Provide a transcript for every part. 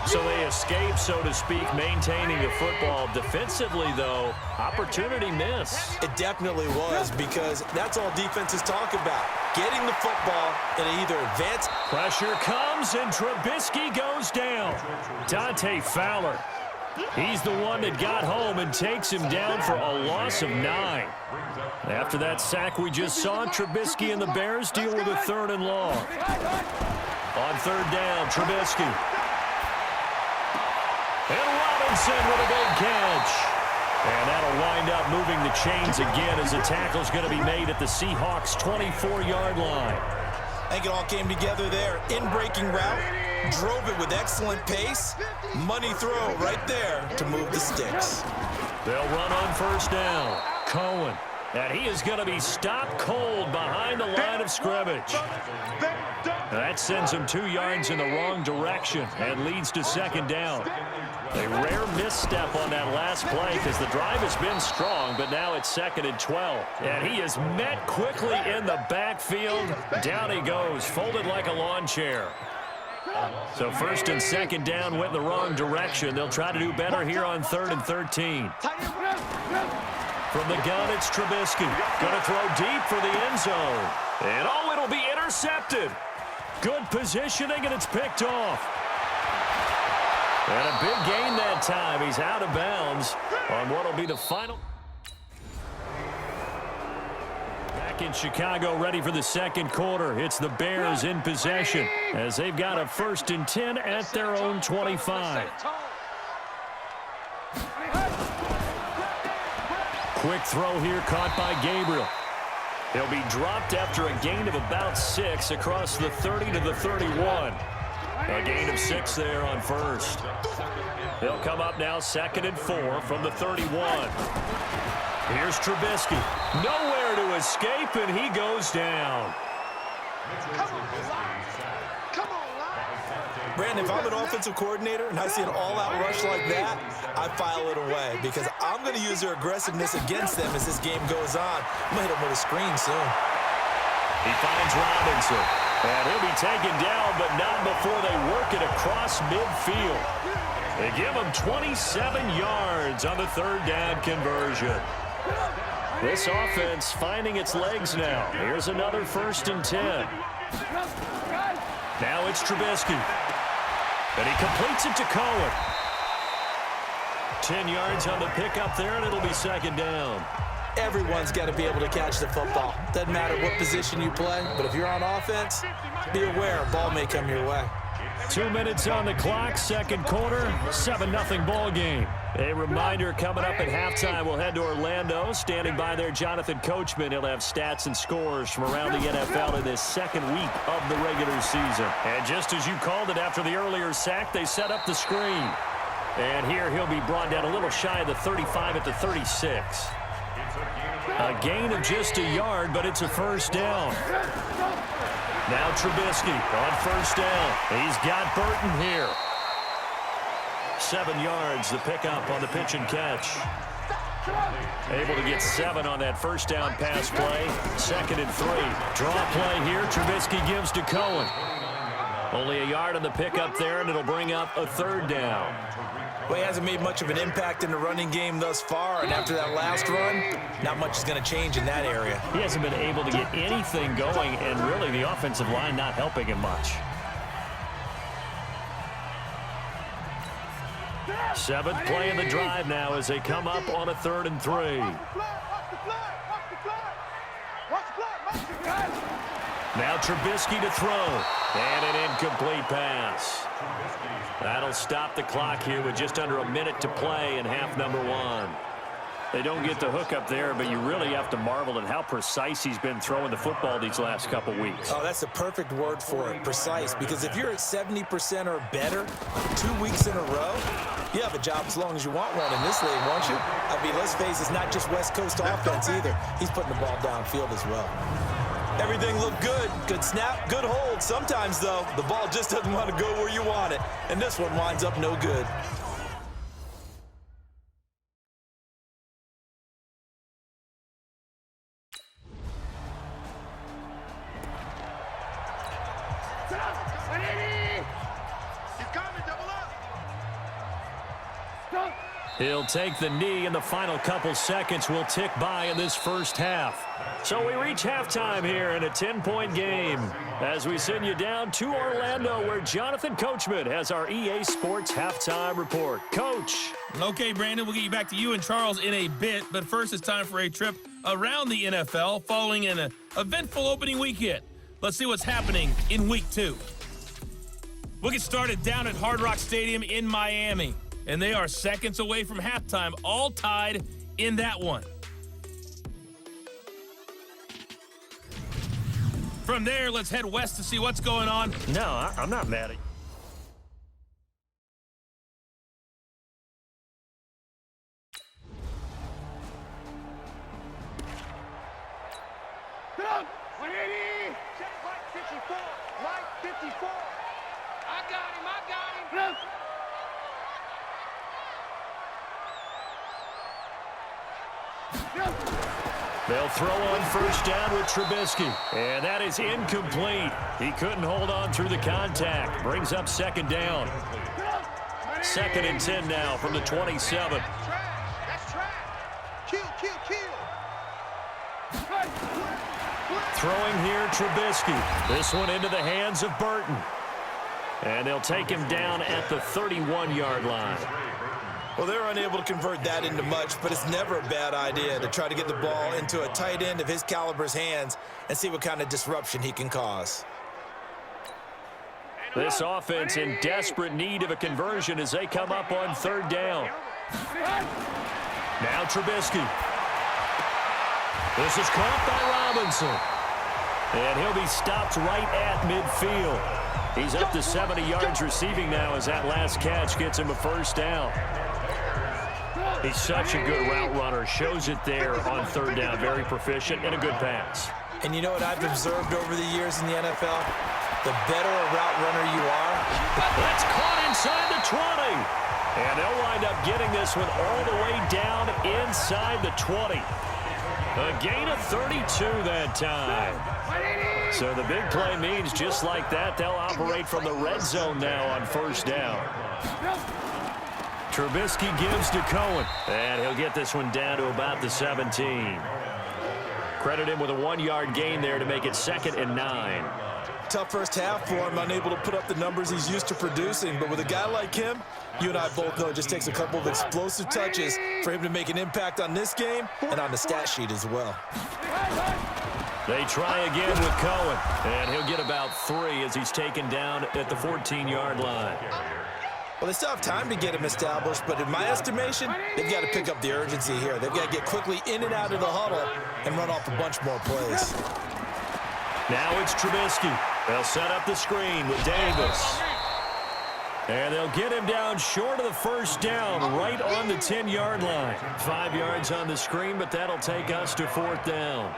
So they escape, so to speak, maintaining the football. Defensively, though, opportunity miss. It definitely was, because that's all defenses talk about. Getting the football in either advance. Pressure comes, and Trubisky goes down. Dante Fowler. He's the one that got home and takes him down for a loss of 9. After that sack we just saw, Trubisky and the Bears deal with a 3rd and long. On 3rd down, Trubisky. And Robinson with a big catch. And that'll wind up moving the chains again as the tackle's going to be made at the Seahawks' 24-yard line. I think it all came together there. In-breaking route, drove it with excellent pace. Money throw right there to move the sticks. They'll run on 1st down. Cohen. And he is going to be stopped cold behind the line of scrimmage. That sends him 2 yards in the wrong direction and leads to 2nd down. A rare misstep on that last play because the drive has been strong, but now it's 2nd and 12. And he is met quickly in the backfield. Down he goes, folded like a lawn chair. So 1st and 2nd down went in the wrong direction. They'll try to do better here on 3rd and 13. From the gun, it's Trubisky. Going to throw deep for the end zone. And it'll be intercepted. Good positioning, and it's picked off. And a big gain that time. He's out of bounds on what will be the final. Back in Chicago, ready for the 2nd quarter. It's the Bears in possession as they've got a 1st and 10 at their own 25. Quick throw here caught by Gabriel. He'll be dropped after a gain of about 6 across the 30 to the 31. A gain of 6 there on 1st. They'll come up now 2nd and 4 from the 31. Here's Trubisky. Nowhere to escape, and he goes down. Brandon, if I'm an offensive coordinator and I see an all-out rush like that, I file it away because I'm going to use their aggressiveness against them as this game goes on. I'm going to hit them with a screen soon. He finds Robinson, and he'll be taken down, but not before they work it across midfield. They give him 27 yards on the 3rd down conversion. This offense finding its legs now. Here's another 1st and 10. Now it's Trubisky. And he completes it to Cohen. 10 yards on the pickup there, and it'll be 2nd down. Everyone's got to be able to catch the football. Doesn't matter what position you play, but if you're on offense, be aware a ball may come your way. 2 minutes on the clock, 2nd quarter, 7-0 ball game. A reminder coming up at halftime, we'll head to Orlando. Standing by there, Jonathan Coachman. He'll have stats and scores from around the NFL in this 2nd week of the regular season. And just as you called it after the earlier sack, they set up the screen. And here he'll be brought down a little shy of the 35 at the 36. A gain of just a yard, but it's a 1st down. Now Trubisky on 1st down. He's got Burton here. 7 yards, the pickup on the pitch and catch. Able to get 7 on that 1st down pass play. 2nd and 3. Draw play here. Trubisky gives to Cohen. Only a yard on the pickup there, and it'll bring up a 3rd down. Well, he hasn't made much of an impact in the running game thus far, and after that last run, not much is going to change in that area. He hasn't been able to get anything going, and really the offensive line not helping him much. 7th play of the drive now as they come up on a 3rd and 3. Now Trubisky to throw. And an incomplete pass. That'll stop the clock here with just under a minute to play in half number 1. They don't get the hook up there, but you really have to marvel at how precise he's been throwing the football these last couple weeks. Oh, that's the perfect word for it, precise, because if you're at 70% or better 2 weeks in a row, you have a job as long as you want one in this league, won't you? I mean, let's face it, it's not just West Coast offense either. He's putting the ball downfield as well. Everything looked good. Good snap, good hold. Sometimes, though, the ball just doesn't want to go where you want it, and this one winds up no good. He'll take the knee, and the final couple seconds will tick by in this first half. So we reach halftime here in a 10-point game as we send you down to Orlando, where Jonathan Coachman has our EA Sports halftime report. Coach. Okay, Brandon, we'll get you back to you and Charles in a bit, but first it's time for a trip around the NFL following an eventful opening weekend. Let's see what's happening in Week 2. We'll get started down at Hard Rock Stadium in Miami, and they are seconds away from halftime, all tied in that one. From there, let's head west to see what's going on. No, I'm not mad at you. Come! 180! Check right 54. Right 54. I got him. They'll throw on first down with Trubisky. And that is incomplete. He couldn't hold on through the contact. Brings up second down. 2nd and 10 now from the 27. That's trash. Kill. Throwing here, Trubisky. This one into the hands of Burton. And they'll take him down at the 31-yard line. Well, they're unable to convert that into much, but it's never a bad idea to try to get the ball into a tight end of his caliber's hands and see what kind of disruption he can cause. This offense in desperate need of a conversion as they come up on 3rd down. Now Trubisky. This is caught by Robinson. And he'll be stopped right at midfield. He's up to 70 yards receiving now as that last catch gets him a first down. He's such a good route runner. Shows it there on 3rd down. Very proficient and a good pass. And you know what I've observed over the years in the NFL? The better a route runner you are. That's caught inside the 20. And they'll wind up getting this one all the way down inside the 20. A gain of 32 that time. So the big play means just like that, they'll operate from the red zone now on first down. Trubisky gives to Cohen, and he'll get this one down to about the 17. Credit him with a 1-yard gain there to make it 2nd and 9. Tough first half for him, unable to put up the numbers he's used to producing. But with a guy like him, you and I both know it just takes a couple of explosive touches for him to make an impact on this game and on the stat sheet as well. They try again with Cohen, and he'll get about 3 as he's taken down at the 14-yard line. Well, they still have time to get him established, but in my estimation, they've got to pick up the urgency here. They've got to get quickly in and out of the huddle and run off a bunch more plays. Now it's Trubisky. They'll set up the screen with Davis. And they'll get him down short of the first down, right on the 10-yard line. 5 yards on the screen, but that'll take us to 4th down.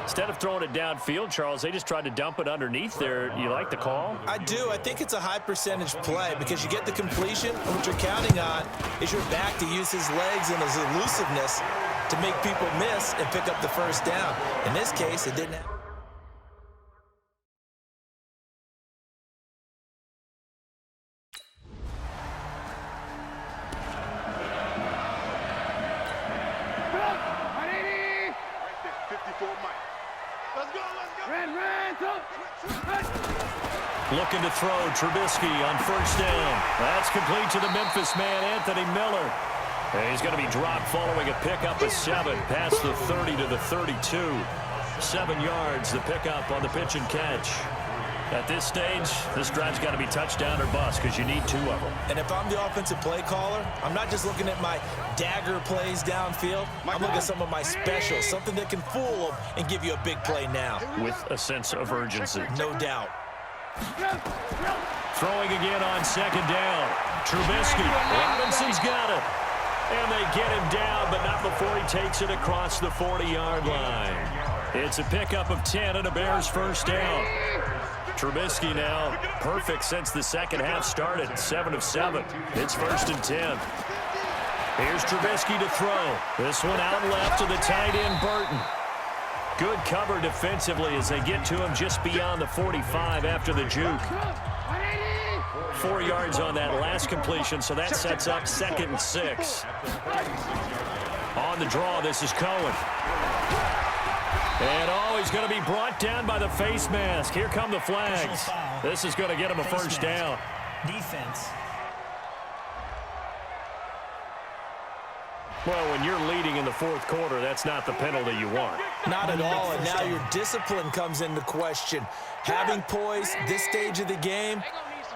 Instead of throwing it downfield, Charles, they just tried to dump it underneath there. You like the call? I do. I think it's a high-percentage play because you get the completion, and what you're counting on is your back to use his legs and his elusiveness to make people miss and pick up the first down. In this case, it didn't happen. Looking to throw Trubisky on first down. That's complete to the Memphis man, Anthony Miller. And he's going to be dropped following a pickup of 7 past the 30 to the 32. 7 yards, the pickup on the pitch and catch. At this stage, this drive's got to be touchdown or bust because you need 2 of them. And if I'm the offensive play caller, I'm not just looking at my dagger plays downfield. I'm looking at some of my specials, something that can fool them and give you a big play now. With a sense of urgency. No doubt. Throwing again on 2nd down. Trubisky. Robinson's got it. And they get him down, but not before he takes it across the 40-yard line. It's a pickup of 10 and a Bears first down. Trubisky now perfect since the second half started. 7 of 7. It's 1st and 10. Here's Trubisky to throw. This one out left to the tight end, Burton. Good cover defensively as they get to him just beyond the 45 after the juke. 4 yards on that last completion, so that sets up 2nd and 6. On the draw, this is Cohen. And, he's going to be brought down by the face mask. Here come the flags. This is going to get him a first down. Defense. Well, when you're leading in the 4th quarter, that's not the penalty you want. Not at all, and now your discipline comes into question. Having poise this stage of the game,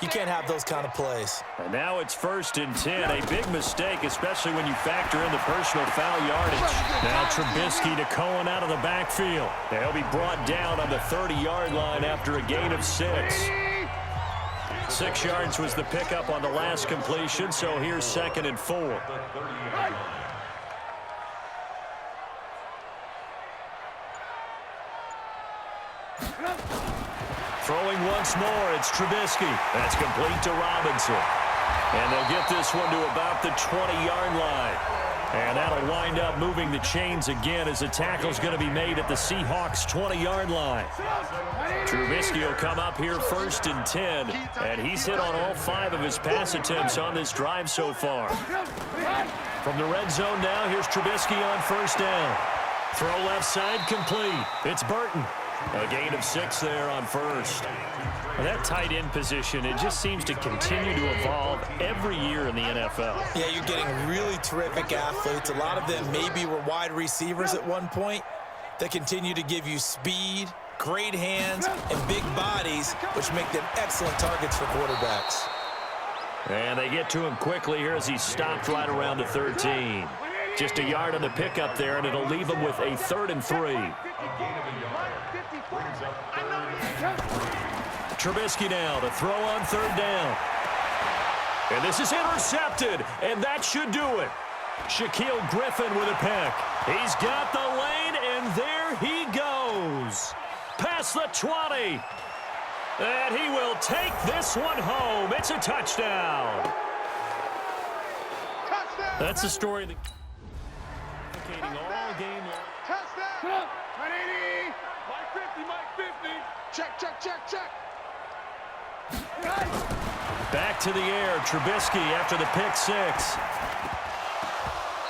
you can't have those kind of plays. And now it's 1st and 10. A big mistake, especially when you factor in the personal foul yardage. Now Trubisky to Cohen out of the backfield. They'll be brought down on the 30-yard line after a gain of 6. 6 yards was the pickup on the last completion, so here's 2nd and 4. Throwing once more, it's Trubisky. That's complete to Robinson. And they'll get this one to about the 20-yard line. And that'll wind up moving the chains again as a tackle's going to be made at the Seahawks' 20-yard line. Trubisky will come up here 1st and 10. And he's hit on all 5 of his pass attempts on this drive so far. From the red zone now, here's Trubisky on 1st down. Throw left side complete. It's Burton. A gain of 6 there on 1st. Well, that tight end position, it just seems to continue to evolve every year in the NFL. Yeah, you're getting really terrific athletes. A lot of them maybe were wide receivers at one point. They continue to give you speed, great hands, and big bodies, which make them excellent targets for quarterbacks. And they get to him quickly here as he's stopped right around the 13. Just a yard on the pickup there, and it'll leave him with a 3rd and 3. Trubisky now to throw on 3rd down. And this is intercepted, and that should do it. Shaquille Griffin with a pick. He's got the lane, and there he goes. Past the 20. And he will take this one home. It's a touchdown. That's the story that all game long. Touchdown. 180. Mike 50, Mike 50. Check, check, check, check. Back to the air, Trubisky after the pick 6.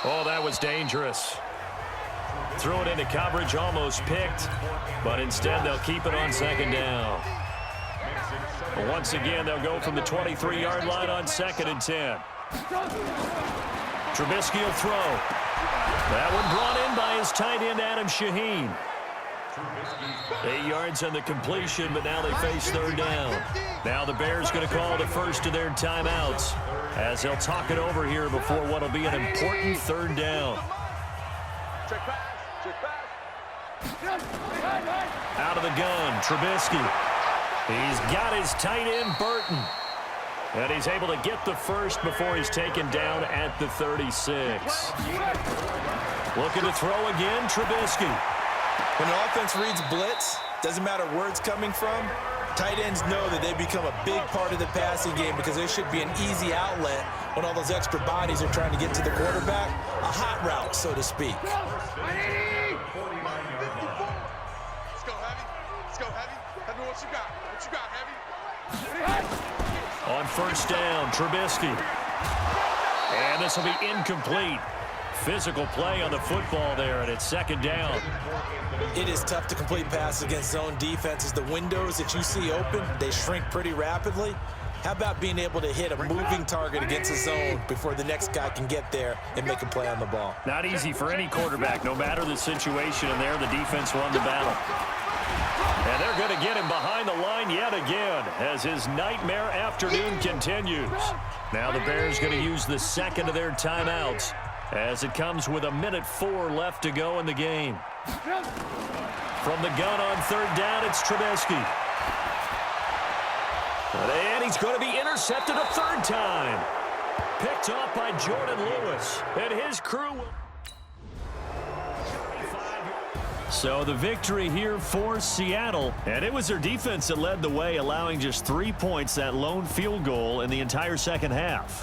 Oh, that was dangerous. Threw it into coverage, almost picked, but instead they'll keep it on 2nd down. But once again, they'll go from the 23-yard line on 2nd and 10. Trubisky will throw. That one brought in by his tight end, Adam Shaheen. 8 yards on the completion, but now they face 3rd down. Now the Bears going to call the first of their timeouts as they'll talk it over here before what will be an important 3rd down. Out of the gun, Trubisky. He's got his tight end, Burton. And he's able to get the first before he's taken down at the 36. Looking to throw again, Trubisky. When an offense reads blitz, doesn't matter where it's coming from, tight ends know that they become a big part of the passing game because there should be an easy outlet when all those extra bodies are trying to get to the quarterback. A hot route, so to speak. Let's go, Heavy. Let's go, Heavy. Heavy, what you got? What you got, Heavy? On 1st down, Trubisky. And this will be incomplete. Physical play on the football there, and it's 2nd down. It is tough to complete passes against zone defenses. The windows that you see open, they shrink pretty rapidly. How about being able to hit a moving target against a zone before the next guy can get there and make a play on the ball? Not easy for any quarterback, no matter the situation, and there the defense won the battle. And they're going to get him behind the line yet again as his nightmare afternoon continues. Now the Bears going to use the 2nd of their timeouts as it comes with 1:04 left to go in the game. From the gun on 3rd down, it's Trubisky. And he's going to be intercepted a 3rd time. Picked off by Jordan Lewis and his crew. So the victory here for Seattle, and it was their defense that led the way, allowing just 3 points, that lone field goal in the entire 2nd half.